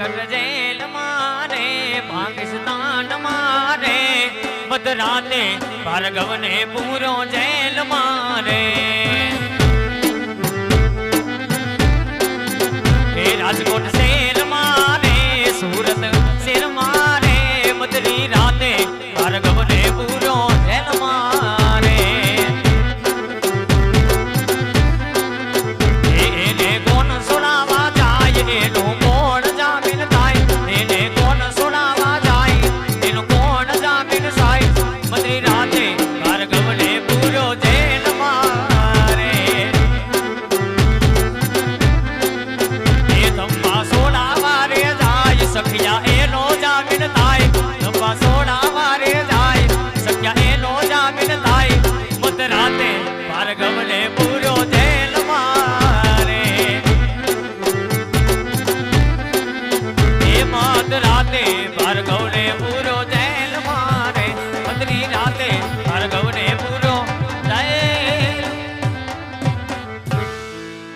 Junagadh jail મારે પાકિસ્તાન મારે મધરાતે ભાર્ગવને પૂરો જેલ મારે રાજકોટ શેર મારે સુરત શેર મારે મધરી રાતે ભાર્ગવને પૂરો જેલ મારે એને કોણ સોડાવા જાય એનું કોણ જામીન થાય એને કોણ સોડાવા જાય એનું કોણ જામીન થાય મધરી રાતે ભાર્ગવને પૂરો જેલ મારે સખિયા એનો જામીન થાય લંબા સોડા વારે જાય સખિયા એનો જામીન થાય મધરાતે ભાર્ગવને પૂરો જેલ મારે એ મધરાતે ભાર્ગવને પૂરો